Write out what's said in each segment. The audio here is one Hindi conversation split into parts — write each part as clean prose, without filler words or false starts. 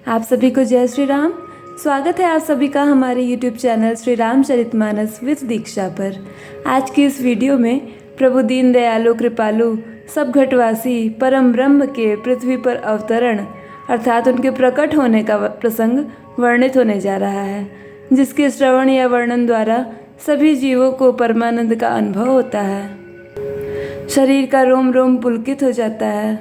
आप सभी को जय श्री राम। स्वागत है आप सभी का हमारे YouTube channel Shri Ramcharitmanas with Diksha पर। आज की इस वीडियो में प्रभु दीन दयालु कृपालु सब घटवासी परम ब्रह्म के पृथ्वी पर अवतरण अर्थात उनके प्रकट होने का प्रसंग वर्णित होने जा रहा है, जिसके श्रवण या वर्णन द्वारा सभी जीवों को परमानंद का अनुभव होता है। शरीर का रोम रोम पुलकित हो जाता है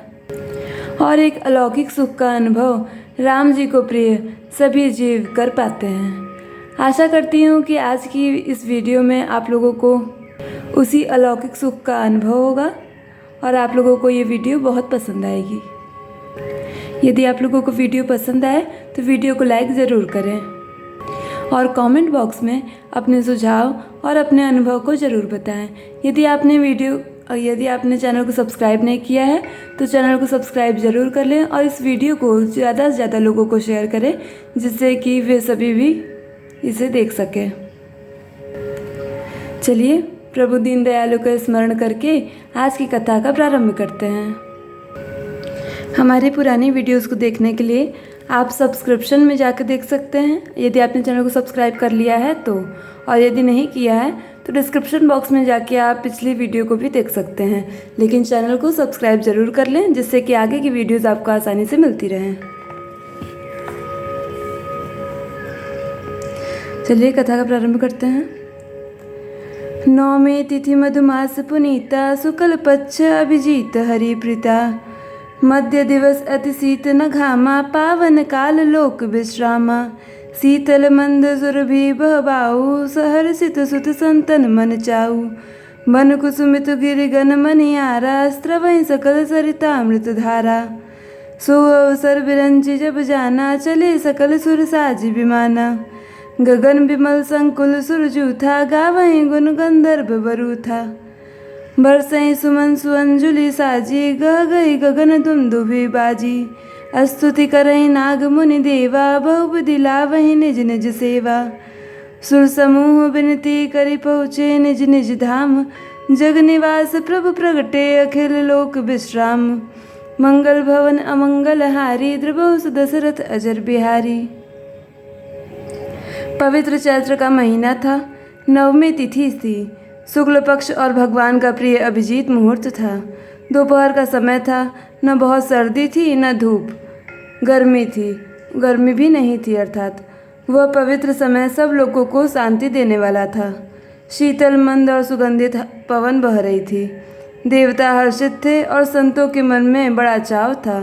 और एक अलौकिक सुख का अनुभव राम जी को प्रिय सभी जीव कर पाते हैं। आशा करती हूँ कि आज की इस वीडियो में आप लोगों को उसी अलौकिक सुख का अनुभव होगा और आप लोगों को ये वीडियो बहुत पसंद आएगी। यदि आप लोगों को वीडियो पसंद आए तो वीडियो को लाइक ज़रूर करें और कमेंट बॉक्स में अपने सुझाव और अपने अनुभव को ज़रूर बताएं। यदि आपने चैनल को सब्सक्राइब नहीं किया है तो चैनल को सब्सक्राइब ज़रूर कर लें और इस वीडियो को ज़्यादा से ज़्यादा लोगों को शेयर करें, जिससे कि वे सभी भी इसे देख सकें। चलिए प्रभु दीन दयालु का स्मरण करके आज की कथा का प्रारंभ करते हैं। हमारी पुरानी वीडियोस को देखने के लिए आप सब्सक्रिप्शन में जाकर देख सकते हैं, यदि आपने चैनल को सब्सक्राइब कर लिया है तो, और यदि नहीं किया है तो डिस्क्रिप्शन बॉक्स में जाके आप पिछली वीडियो को भी देख सकते हैं। लेकिन चैनल को सब्सक्राइब ज़रूर कर लें, जिससे कि आगे की वीडियोस आपको आसानी से मिलती रहें। चलिए कथा का प्रारंभ करते हैं। नौमी तिथि मधुमास पुनीता शुक्ल पक्ष अभिजीत हरिप्रीता मध्य दिवस अति शीत न घामा पावन काल लोक विश्रामा शीतल मंद सुरभि बहबाऊ सहर्षित सुत संतन मन चाऊ बन कुसुमित गिरिगन मनियारा स्त्रवहीं सकल सरितामृत धारा सो अवसर बिरंची जब जाना चले सकल सुर साजी विमाना गगन विमल संकुल सुरजू था गावहीं गुण गंधर्व बरू था बरसई सुमन सुअंजुलि साजी गह गई गगन दुमदुभि बाजी स्तुति करई नाग मुनि देवा बहुबुधि लावहि निज निज सेवा सुर समूह विनती करि पहुँचे निज निज धाम जग निवास प्रभु प्रगटे अखिल लोक विश्राम मंगल भवन अमंगल हारी द्रबहु दशरथ अजर बिहारी। पवित्र चैत्र का महीना था। नवमी तिथि थी। शुक्ल पक्ष और भगवान का प्रिय अभिजीत मुहूर्त था। दोपहर का समय था। न बहुत सर्दी थी न धूप, गर्मी भी नहीं थी, अर्थात वह पवित्र समय सब लोगों को शांति देने वाला था। शीतल मंद और सुगंधित पवन बह रही थी। देवता हर्षित थे और संतों के मन में बड़ा चाव था।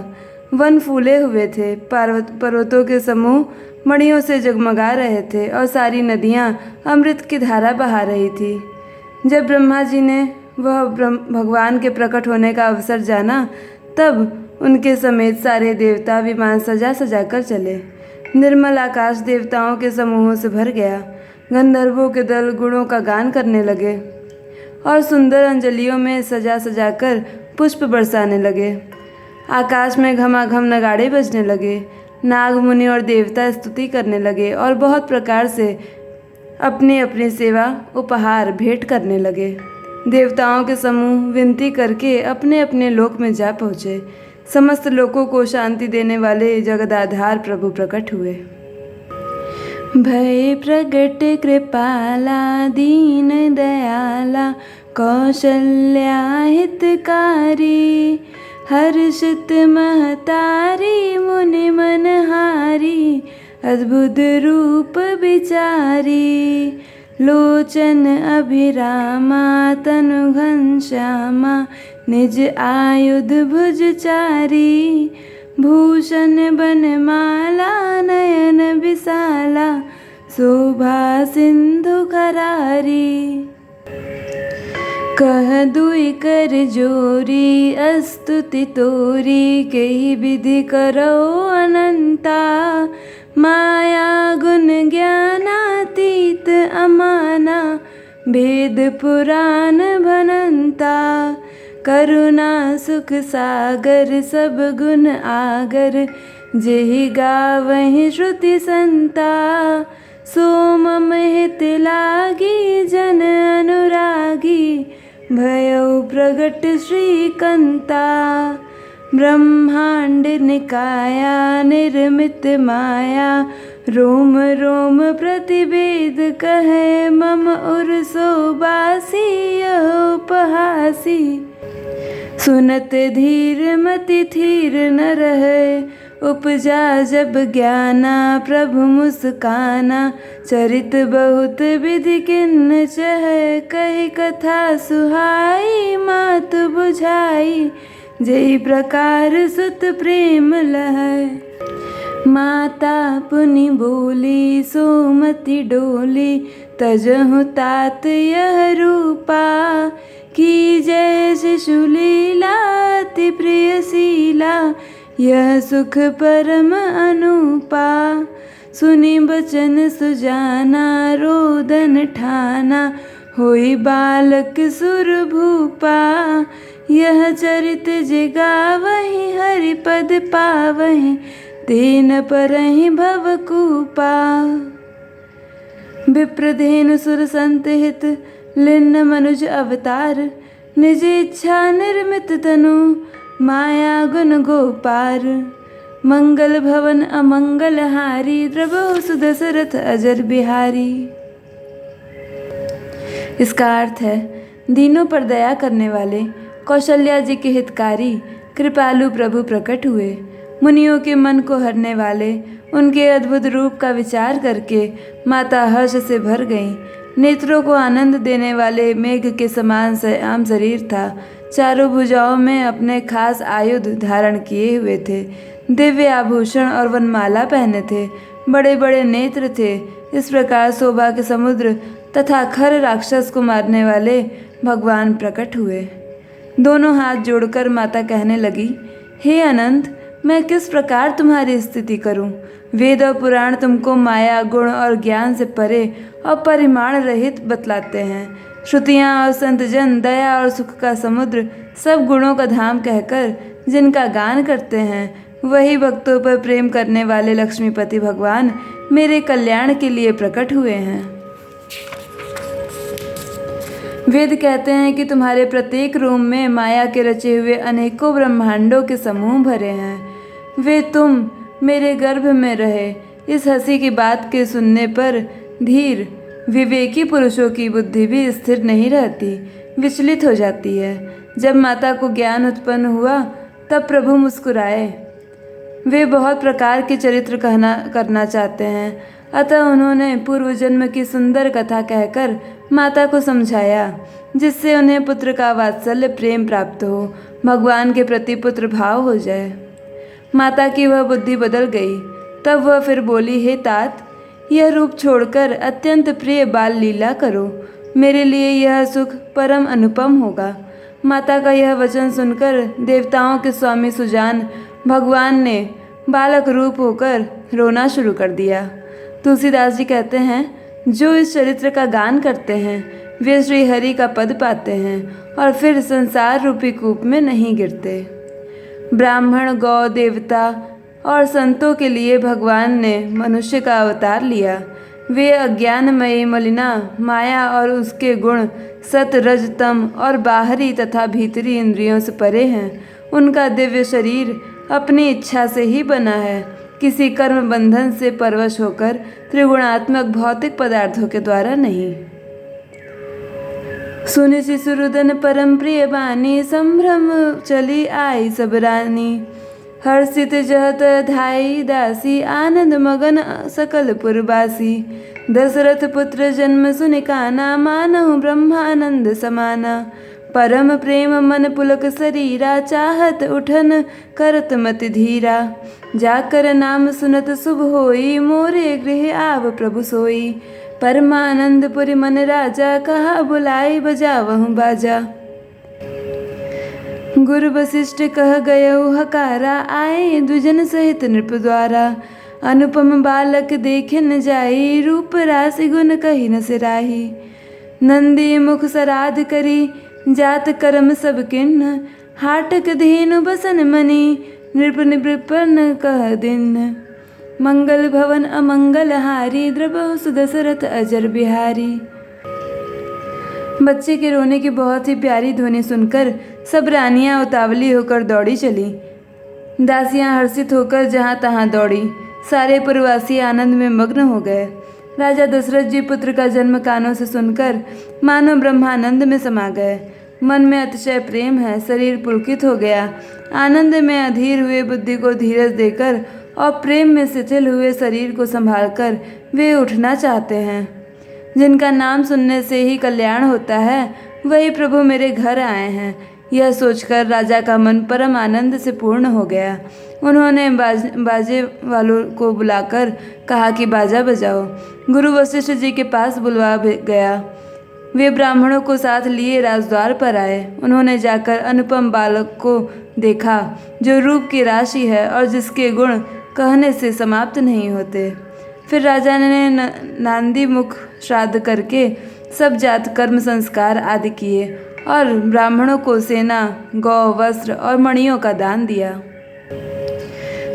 वन फूले हुए थे। पर्वतों के समूह मणियों से जगमगा रहे थे और सारी नदियाँ अमृत की धारा बहा रही थी। जब ब्रह्मा जी ने भगवान के प्रकट होने का अवसर जाना, तब उनके समेत सारे देवता विमान सजा सजा कर चले। निर्मल आकाश देवताओं के समूहों से भर गया। गंधर्वों के दल गुणों का गान करने लगे और सुंदर अंजलियों में सजा सजा कर पुष्प बरसाने लगे। आकाश में घमाघम नगाड़े बजने लगे। नाग मुनि और देवता स्तुति करने लगे और बहुत प्रकार से अपनी अपनी सेवा उपहार भेंट करने लगे। देवताओं के समूह विनती करके अपने अपने लोक में जा पहुँचे। समस्त लोकों को शांति देने वाले जगदाधार प्रभु प्रकट हुए। भय प्रगट कृपाला दीन दयाला कौशल्या हितकारी हर्षित महतारी मुनि मनहारी अद्भुत रूप विचारी लोचन अभिरामा तनु घनश्यामा निज आयुध भुजचारी भूषण बनमाला नयन विशाला शोभा सिंधु करारी कह दुई कर जोरी स्तुति तोरी कई विधि करो अनंता माया गुण ज्ञानातीत अमाना भेद पुराण भनंता करुणा सुख सागर सब गुण आगर जेहि गावहि श्रुति संता सोमम हित लागी जन अनुरागी भयउ प्रगट श्रीकंता ब्रह्मांड निकाया निर्मित माया, रोम रोम प्रतिवेद कहे मम उर्सो बासी यह उपहासी। सुनत धीर मति थीर न रहे, उपजा जब ज्ञाना प्रभु मुस्काना। चरित बहुत विधि किन्न चहे, कही कथा सुहाई मात बुझाई। जय प्रकार सुत प्रेम लहै, माता पुनि बोली सोमति डोली। तजहु तात यह रूपा, की जय शिशुलीला अति प्रियशीला। यह सुख परम अनुपा, सुनी बचन सुजाना रोदन ठाना। होई बालक सुर भूपा, यह चरित जिगावहि हरिपद पावहि। तेन परहि भवकूपा, विप्रधेनु सुर संत हित लिन्न मनुज अवतार। निज इच्छा निर्मित तनु, माया गुण गोपार। मंगल भवन अमंगल हारी, द्रवहु सुदशरथ अजर बिहारी। इसका अर्थ है, दीनों पर दया करने वाले कौशल्या जी के हितकारी कृपालु प्रभु प्रकट हुए। मुनियों के मन को हरने वाले उनके अद्भुत रूप का विचार करके माता हर्ष से भर गईं। नेत्रों को आनंद देने वाले मेघ के समान श्याम शरीर था। चारों भुजाओं में अपने खास आयुध धारण किए हुए थे। दिव्य आभूषण और वनमाला पहने थे। बड़े बड़े नेत्र थे। इस प्रकार शोभा के समुद्र तथा खर राक्षस को मारने वाले भगवान प्रकट हुए। दोनों हाथ जोड़कर माता कहने लगी, हे अनंत, मैं किस प्रकार तुम्हारी स्थिति करूं? वेद और पुराण तुमको माया गुण और ज्ञान से परे और परिमाण रहित बतलाते हैं। श्रुतियाँ और संतजन दया और सुख का समुद्र सब गुणों का धाम कहकर जिनका गान करते हैं, वही भक्तों पर प्रेम करने वाले लक्ष्मीपति भगवान मेरे कल्याण के लिए प्रकट हुए हैं। वेद कहते हैं कि तुम्हारे प्रत्येक रोम में माया के रचे हुए अनेकों ब्रह्मांडों के समूह भरे हैं। वे तुम मेरे गर्भ में रहे। इस हंसी की बात के सुनने पर धीर विवेकी पुरुषों की बुद्धि भी स्थिर नहीं रहती, विचलित हो जाती है। जब माता को ज्ञान उत्पन्न हुआ तब प्रभु मुस्कुराए। वे बहुत प्रकार के चरित्र करना चाहते हैं, अतः उन्होंने पूर्व जन्म की सुंदर कथा कहकर माता को समझाया, जिससे उन्हें पुत्र का वात्सल्य प्रेम प्राप्त हो, भगवान के प्रति पुत्र भाव हो जाए। माता की वह बुद्धि बदल गई। तब वह फिर बोली, हे तात, यह रूप छोड़कर अत्यंत प्रिय बाल लीला करो। मेरे लिए यह सुख परम अनुपम होगा। माता का यह वचन सुनकर देवताओं के स्वामी सुजान भगवान ने बालक रूप होकर रोना शुरू कर दिया। तुलसीदास जी कहते हैं, जो इस चरित्र का गान करते हैं वे श्री हरि का पद पाते हैं और फिर संसार रूपी कूप में नहीं गिरते। ब्राह्मण, गौ, देवता और संतों के लिए भगवान ने मनुष्य का अवतार लिया। वे अज्ञानमयी मलिना माया और उसके गुण सत, रज, तम और बाहरी तथा भीतरी इंद्रियों से परे हैं। उनका दिव्य शरीर अपनी इच्छा से ही बना है, किसी कर्म बंधन से परवश होकर त्रिगुणात्मक भौतिक पदार्थों के द्वारा नहीं। सुनि शिशुरुदन परम प्रिय बानी, संभ्रम चली आई सब रानी। हर्षित जहत धाई दासी, आनंद मगन सकल पुरबासी। दशरथ पुत्र जन्म सुनि काना, मानहु ब्रह्मानंद समाना। परम प्रेम मन पुलक शरीरा, चाहत उठन करत मति धीरा। जाकर नाम सुनत शुभ होई, मोरे गृह आव प्रभु सोई। परमानंदपुरी मन राजा, कहा बुलाई बजावहु बाजा। गुरु वशिष्ठ कह गयउ हकारा, आए दुजन सहित नृप द्वारा। अनुपम बालक देखे न जाई, रूप राशि गुण कही न सिराही। नंदी मुख सराध करी, जात कर्म सब किन्न। हाटक धेनु बसन मनी, नृप नृपन कह दिन। मंगल भवन अमंगल हारी, द्रवहु सुदशरथ अजर बिहारी। बच्चे के रोने की बहुत ही प्यारी ध्वनि सुनकर सब रानियां उतावली होकर दौड़ी चली। दासियां हर्षित होकर जहाँ तहाँ दौड़ी। सारे पुरवासी आनंद में मग्न हो गए। राजा दशरथ जी पुत्र का जन्म कानों से सुनकर मानो ब्रह्मानंद में समा गए। मन में अतिशय प्रेम है, शरीर पुलकित हो गया। आनंद में अधीर हुए बुद्धि को धीरज देकर और प्रेम में शिथिल हुए शरीर को संभालकर वे उठना चाहते हैं। जिनका नाम सुनने से ही कल्याण होता है, वही प्रभु मेरे घर आए हैं। यह सोचकर राजा का मन परम आनंद से पूर्ण हो गया। उन्होंने बाजे वालों को बुलाकर कहा कि बाजा बजाओ। गुरु वशिष्ठ जी के पास बुलवा गया। वे ब्राह्मणों को साथ लिए राजद्वार पर आए। उन्होंने जाकर अनुपम बालक को देखा, जो रूप की राशि है और जिसके गुण कहने से समाप्त नहीं होते। फिर राजा ने नांदी मुख श्राद्ध करके सब जात कर्म संस्कार आदि किए और ब्राह्मणों को सेना, गौ, वस्त्र और मणियों का दान दिया।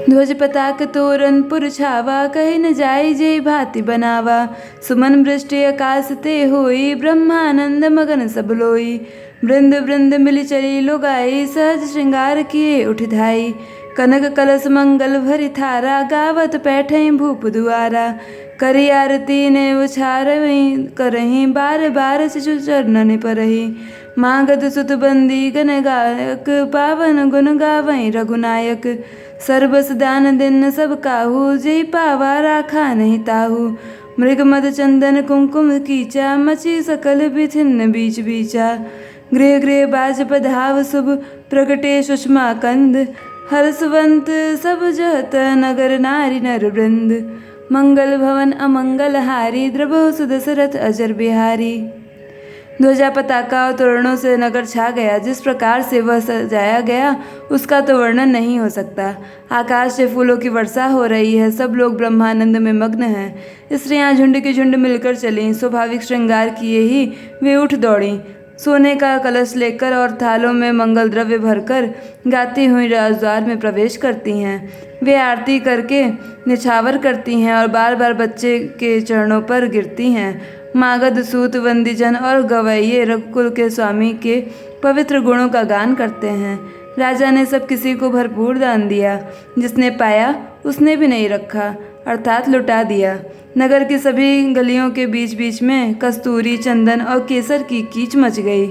ध्वज पताक तोरण पुर छावा, कहे न जाय जे भांति बनावा। सुमन वृष्टि आकाश ते होई, ब्रह्मानंद मगन सब लोई। वृंद वृंद मिल चली लोगाई, सहज श्रृंगार किए उठ धाई। कनक कलश मंगल भरि थारा, गावत पैठई भूप दुआरा। करी आरती ने उछार करही, बार बार शिशु चरणन परही। मागध सुत बंदी गण गायक, पावन गुण गावई रघुनायक। सर्वस दान दिन सब काहू, जय पावा राखा नहीं ताहू। मृग मद चंदन कुमकुम कीचा, मची सकल बिथिन्न बीच बीचा। गृह गृह बाज पधाव शुभ, प्रगटे सुषमा कंद। हर्षवंत सब जहत, नगर नारी नर वृंद। मंगल भवन अमंगल हारी, द्रबहु सुदशरथ अजर बिहारी। ध्वजा पताका और तोरणों से नगर छा गया। जिस प्रकार से वह सजाया गया उसका तो वर्णन नहीं हो सकता। आकाश से फूलों की वर्षा हो रही है। सब लोग ब्रह्मानंद में मग्न हैं। स्त्रियां झुंड की झुंड मिलकर चलीं। स्वाभाविक श्रृंगार किए ही वे उठ दौड़ीं। सोने का कलश लेकर और थालों में मंगल द्रव्य भरकर गाती हुई राजद्वार में प्रवेश करती हैं। वे आरती करके निछावर करती हैं और बार बार बच्चे के चरणों पर गिरती हैं। मागध सूत वंदीजन और गवैये रघुकुल के स्वामी के पवित्र गुणों का गान करते हैं। राजा ने सब किसी को भरपूर दान दिया। जिसने पाया उसने भी नहीं रखा, अर्थात लुटा दिया। नगर की सभी गलियों के बीच बीच में कस्तूरी, चंदन और केसर की कीच मच गई।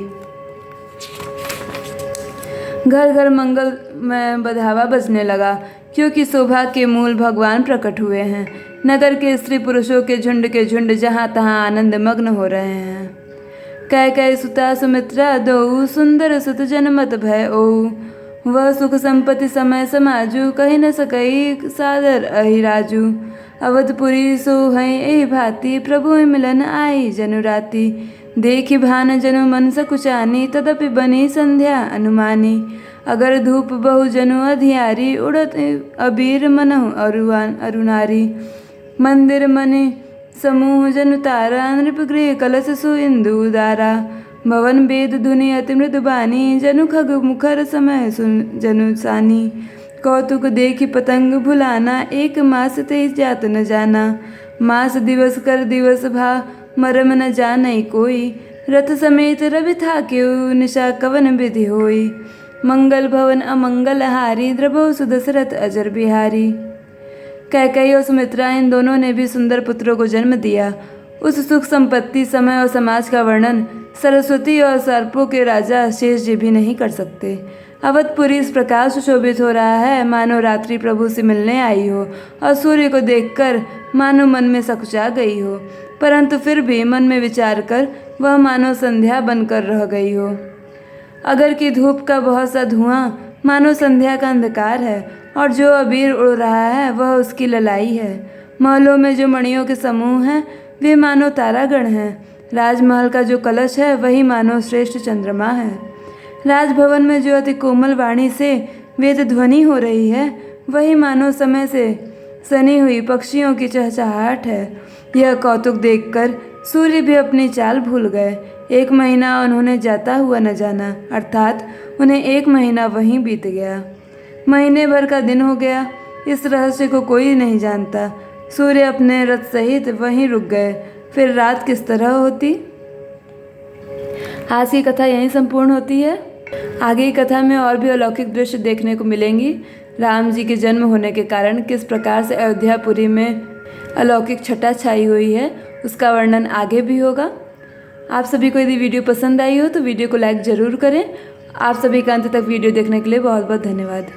घर घर मंगल में बधावा बजने लगा, क्योंकि शोभा के मूल भगवान प्रकट हुए हैं। नगर के स्त्री पुरुषों के झुंड जहाँ तहाँ आनंद मग्न हो रहे हैं। कैकेयी सुता सुमित्रा दोऊ, सुंदर सुत जनमत भय ओऊ। वह सुख संपत्ति समय समाजू, कही न सकई सादर अहि राजू। अवधपुरी सोहई एहि भांति, प्रभु मिलन आई जनु राति। देखि भान जनु मन सकुचानी, तदपि बनी संध्या अनुमानी। अगर धूप बहु जनु अधियारी, उड़त अबीर मनहु अरुनारी। मंदिर मनि समूह जनु तारा, नृप गृह कलश सु इंदु उदारा। भवन वेद धुनि अति मृदुबानी, जनु खग मुखर समय सुन जनु सानी। कौतुक देखि पतंग भुलाना, एक मास ते जात न जाना। मास दिवस कर दिवस भा, मरम न जानई कोई। रथ समेत रवि थाक्यु, निशा कवन विधि होई। मंगल भवन अमंगल हारी, द्रबहु सुदशरथ अजर बिहारी। कैकेयी और सुमित्रा इन दोनों ने भी सुंदर पुत्रों को जन्म दिया। उस सुख संपत्ति, समय और समाज का वर्णन सरस्वती और सर्पों के राजा शेष जी भी नहीं कर सकते। अवधपुरी इस प्रकार सुशोभित हो रहा है, मानो रात्रि प्रभु से मिलने आई हो और सूर्य को देखकर मानो मन में सकुचा गई हो। परंतु फिर भी मन में विचार कर वह मानो संध्या बनकर रह गई हो। अगर कि धूप का बहुत सा धुआं मानो संध्या का अंधकार है, और जो अबीर उड़ रहा है वह उसकी ललाई है। महलों में जो मणियों के समूह हैं वे मानो तारागण हैं। राजमहल का जो कलश है वही मानो श्रेष्ठ चंद्रमा है। राजभवन में जो अति कोमल वाणी से वेद ध्वनि हो रही है वही मानो समय से सनी हुई पक्षियों की चहचहाहट है। यह कौतुक देखकर सूर्य भी अपनी चाल भूल गए। 1 महीना उन्होंने जाता हुआ न जाना, अर्थात उन्हें 1 महीना वहीं बीत गया। महीने भर का दिन हो गया। इस रहस्य को कोई नहीं जानता। सूर्य अपने रथ सहित वहीं रुक गए। फिर रात किस तरह होती। आज की कथा यहीं संपूर्ण होती है। आगे की कथा में और भी अलौकिक दृश्य देखने को मिलेंगी। राम जी के जन्म होने के कारण किस प्रकार से अयोध्यापुरी में अलौकिक छटा छाई हुई है, उसका वर्णन आगे भी होगा। आप सभी को यदि वीडियो पसंद आई हो तो वीडियो को लाइक ज़रूर करें। आप सभी का अंत तक वीडियो देखने के लिए बहुत बहुत धन्यवाद।